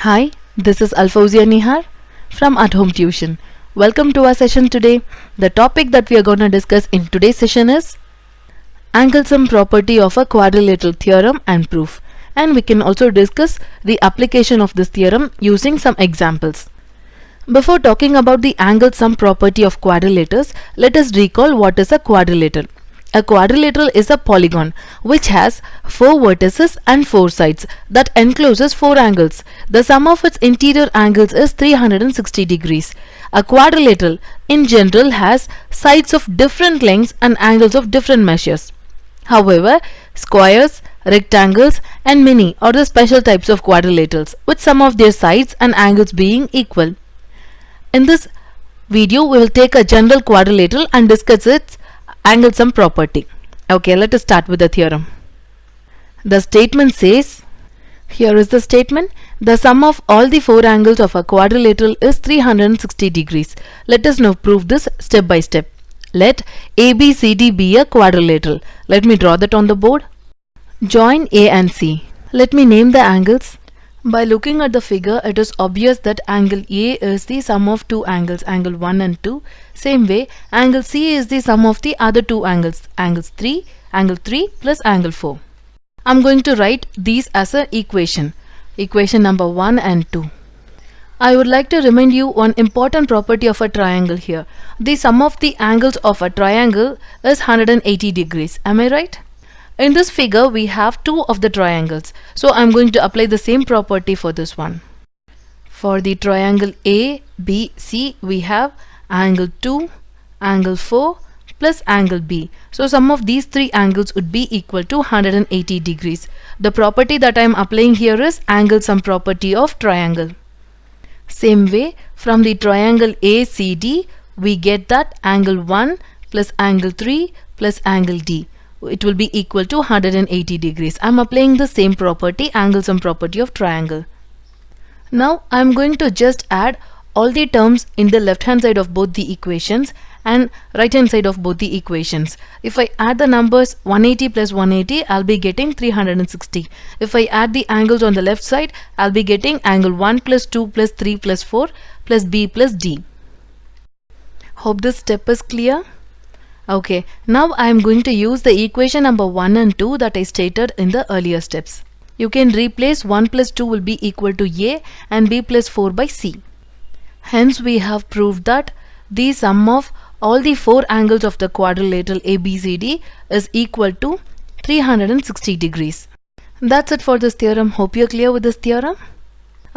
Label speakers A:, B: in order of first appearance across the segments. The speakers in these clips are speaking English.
A: Hi, this is Alfozia Nihar from At Home Tuition. Welcome to our session today. The topic that we are going to discuss in today's session is angle sum property of a quadrilateral theorem and proof. And we can also discuss the application of this theorem using some examples. Before talking about the angle sum property of quadrilaters, let us recall what is a quadrilateral. A quadrilateral is a polygon which has 4 vertices and 4 sides that encloses 4 angles. The sum of its interior angles is 360 degrees. A quadrilateral in general has sides of different lengths and angles of different measures. However, squares, rectangles and many are the special types of quadrilaterals with some of their sides and angles being equal. In this video, we will take a general quadrilateral and discuss its angle sum property. Okay, let us start with the theorem. The statement says, here is the statement, the sum of all the 4 angles of a quadrilateral is 360 degrees. Let us now prove this step by step. Let ABCD be a quadrilateral. Let me draw that on the board. Join A and C. Let me name the angles. By looking at the figure, it is obvious that angle A is the sum of 2 angles, angle 1 and 2. Same way, angle C is the sum of the other 2 angles, angle 3 plus angle 4. I am going to write these as an equation number 1 and 2. I would like to remind you one important property of a triangle here. The sum of the angles of a triangle is 180 degrees. Am I right? In this figure, we have 2 of the triangles. So I am going to apply the same property for this one. For the triangle ABC, we have angle 2, angle 4 plus angle B. So sum of these 3 angles would be equal to 180 degrees. The property that I am applying here is angle sum property of triangle. Same way, from the triangle ACD, we get that angle 1 plus angle 3 plus angle D. It will be equal to 180 degrees. I am applying the same property, angle sum property of triangle. Now I am going to just add all the terms in the left hand side of both the equations and right hand side of both the equations. If I add the numbers 180 plus 180, I'll be getting 360. If I add the angles on the left side, I'll be getting angle 1 plus 2 plus 3 plus 4 plus B plus D. Hope this step is clear. Okay, now I am going to use the equation number 1 and 2 that I stated in the earlier steps. You can replace 1 plus 2 will be equal to A and B plus 4 by C. Hence, we have proved that the sum of all the 4 angles of the quadrilateral ABCD is equal to 360 degrees. That's it for this theorem. Hope you're clear with this theorem.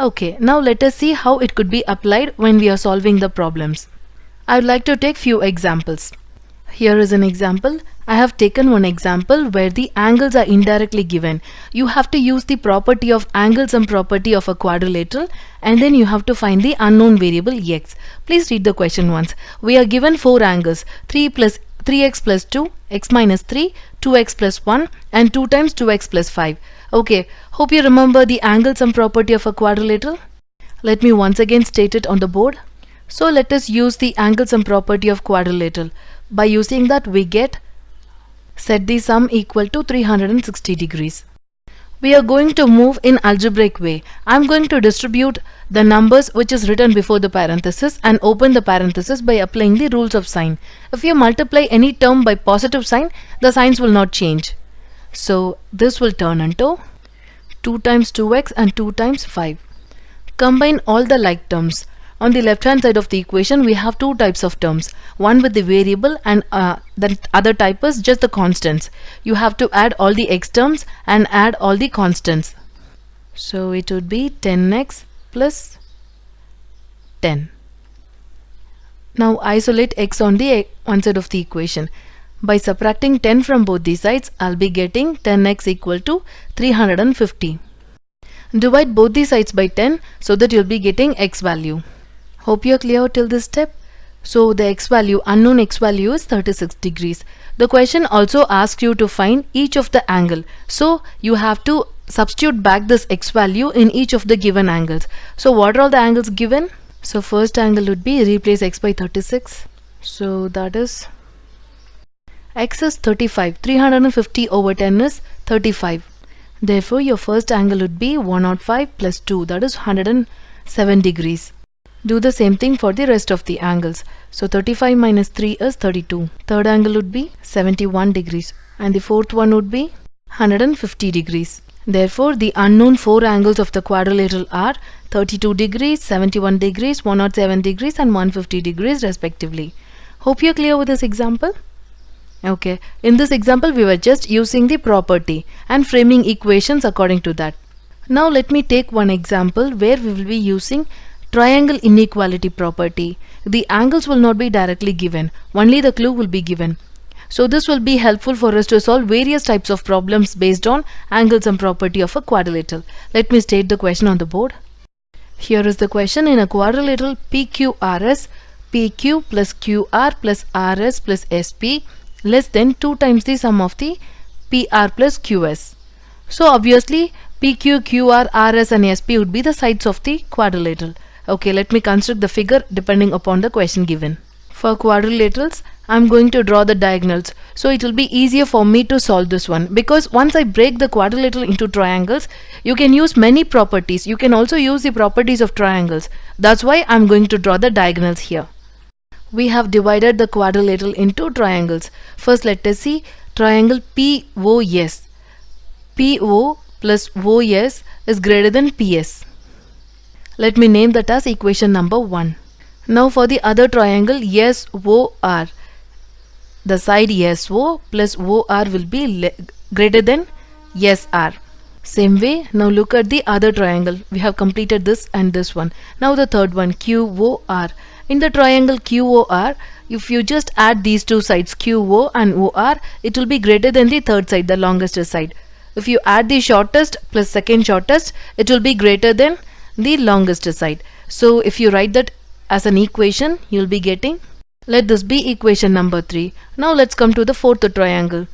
A: Okay, now let us see how it could be applied when we are solving the problems. I would like to take few examples. Here is an example. I have taken one example where the angles are indirectly given. You have to use the property of angle sum property of a quadrilateral and then you have to find the unknown variable x. Please read the question once. We are given 4 angles, 3x plus 2, x minus 3, 2x plus 1 and 2 times 2x plus 5. Okay, hope you remember the angle sum property of a quadrilateral. Let me once again state it on the board. So let us use the angle sum property of quadrilateral. By using that, we get set the sum equal to 360 degrees. We are going to move in algebraic way. I am going to distribute the numbers which is written before the parenthesis and open the parenthesis by applying the rules of sign. If you multiply any term by positive sign, the signs will not change. So this will turn into 2 times 2x and 2 times 5. Combine all the like terms. On the left hand side of the equation, we have 2 types of terms. One with the variable and the other type is just the constants. You have to add all the x terms and add all the constants. So it would be 10x plus 10. Now isolate x on the one side of the equation. By subtracting 10 from both the sides, I'll be getting 10x equal to 350. Divide both the sides by 10 so that you'll be getting x value. Hope you're clear till this step. So the x value, unknown x value is 36 degrees. The question also asks you to find each of the angle. So you have to substitute back this x value in each of the given angles. So what are all the angles given? So first angle would be replace x by 36. So that is x is 35. 350 over 10 is 35. Therefore, your first angle would be 105 plus 2, that is 107 degrees. Do the same thing for the rest of the angles. So 35 minus 3 is 32. Third angle would be 71 degrees. And the fourth one would be 150 degrees. Therefore, the unknown 4 angles of the quadrilateral are 32 degrees, 71 degrees, 107 degrees and 150 degrees respectively. Hope you're clear with this example. Okay, in this example we were just using the property and framing equations according to that. Now let me take one example where we will be using triangle inequality property. The angles will not be directly given, only the clue will be given. So this will be helpful for us to solve various types of problems based on angle sum property of a quadrilateral. Let me state the question on the board. Here is the question: in a quadrilateral PQRS, PQ plus QR plus RS plus SP less than 2 times the sum of the PR plus QS. So obviously PQ, QR, RS and SP would be the sides of the quadrilateral. Okay, let me construct the figure depending upon the question given. For quadrilaterals, I am going to draw the diagonals. So it will be easier for me to solve this one, because once I break the quadrilateral into triangles, you can use many properties. You can also use the properties of triangles. That's why I am going to draw the diagonals here. We have divided the quadrilateral into triangles. First let us see triangle POS. PO plus OS is greater than PS. Let me name that as equation number 1. Now for the other triangle SOR, the side SO plus OR will be greater than SR. Same way, now look at the other triangle. We have completed this and this one. Now the third one, QOR. In the triangle QOR, if you just add these two sides QO and OR, it will be greater than the third side, the longest side. If you add the shortest plus second shortest, it will be greater than the longest side. So if you write that as an equation, you will be getting, let this be equation number 3. Now let's come to the fourth triangle,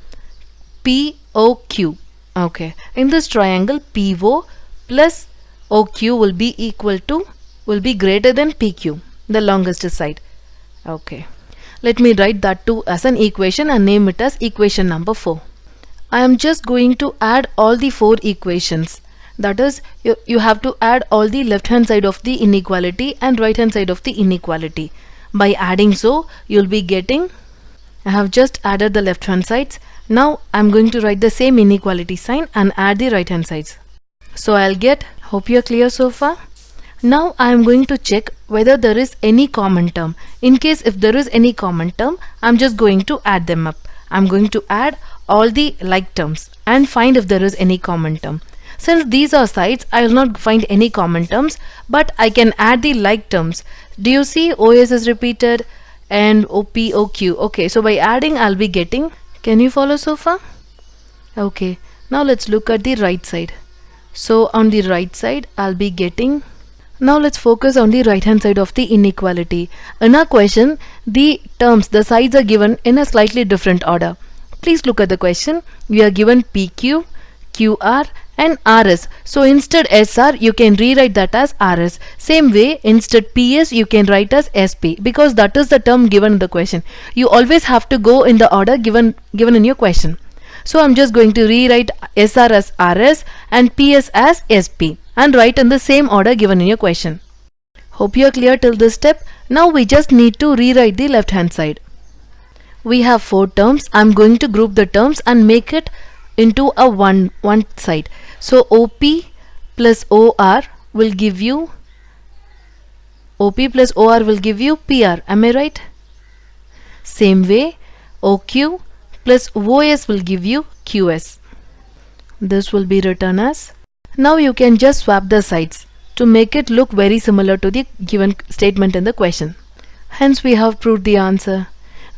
A: POQ. Okay, in this triangle PO plus OQ will be greater than PQ, the longest side. Okay, let me write that too as an equation and name it as equation number 4. I am just going to add all the 4 equations. That is, you have to add all the left hand side of the inequality and right hand side of the inequality. By adding so, you will be getting, I have just added the left hand sides. Now I am going to write the same inequality sign and add the right hand sides. So I'll get, hope you are clear so far. Now I am going to check whether there is any common term. In case if there is any common term, I am just going to add them up. I am going to add all the like terms and find if there is any common term. Since these are sides, I will not find any common terms, but I can add the like terms. Do you see OS is repeated and OP, OQ? Okay, so by adding I'll be getting, can you follow so far? Okay, now let's look at the right side. So on the right side I'll be getting, now let's focus on the right hand side of the inequality. In our question, the terms, the sides are given in a slightly different order. Please look at the question. We are given PQ, QR and RS. So instead SR, you can rewrite that as RS. Same way, instead PS, you can write as SP, because that is the term given in the question. You always have to go in the order given in your question. So I'm just going to rewrite SR as RS and PS as SP and write in the same order given in your question. Hope you are clear till this step. Now we just need to rewrite the left hand side. We have 4 terms. I'm going to group the terms and make it into a one side. So OP plus OR will give you PR. Am I right? Same way, OQ plus OS will give you QS. This will be written as. Now you can just swap the sides to make it look very similar to the given statement in the question. Hence we have proved the answer.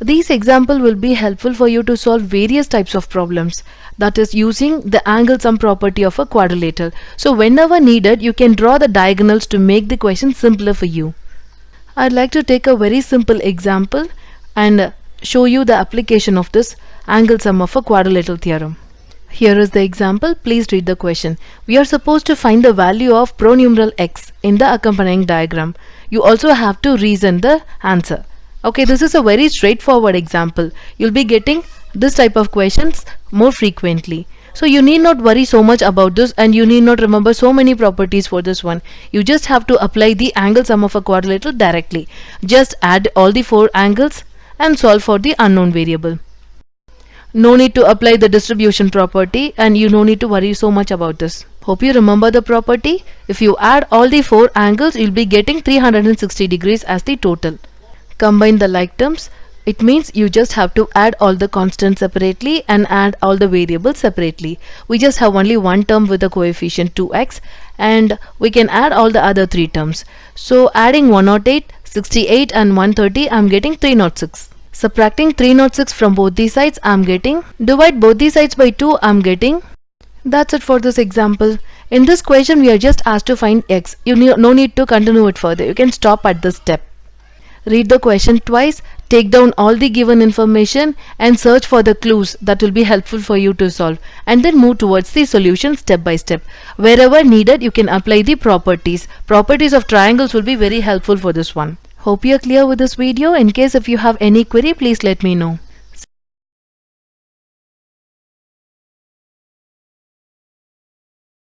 A: These examples will be helpful for you to solve various types of problems, that is using the angle sum property of a quadrilateral. So whenever needed, you can draw the diagonals to make the question simpler for you. I'd like to take a very simple example and show you the application of this angle sum of a quadrilateral theorem. Here is the example. Please read the question. We are supposed to find the value of pronumeral x in the accompanying diagram. You also have to reason the answer. Okay, this is a very straightforward example. You'll be getting this type of questions more frequently. So you need not worry so much about this, and you need not remember so many properties for this one. You just have to apply the angle sum of a quadrilateral directly. Just add all the 4 angles and solve for the unknown variable. No need to apply the distribution property, and you no need to worry so much about this. Hope you remember the property. If you add all the 4 angles, you'll be getting 360 degrees as the total. Combine the like terms. It means you just have to add all the constants separately and add all the variables separately. We just have only one term with the coefficient 2x, and we can add all the other 3 terms. So adding 108, 68 and 130, I'm getting 306. Subtracting 306 from both these sides, I'm getting. Divide both these sides by 2, I'm getting. That's it for this example. In this question, we are just asked to find x. No need to continue it further. You can stop at this step. Read the question twice, take down all the given information and search for the clues that will be helpful for you to solve, and then move towards the solution step by step. Wherever needed, you can apply the properties. Properties of triangles will be very helpful for this one. Hope you are clear with this video. In case if you have any query, please let me know.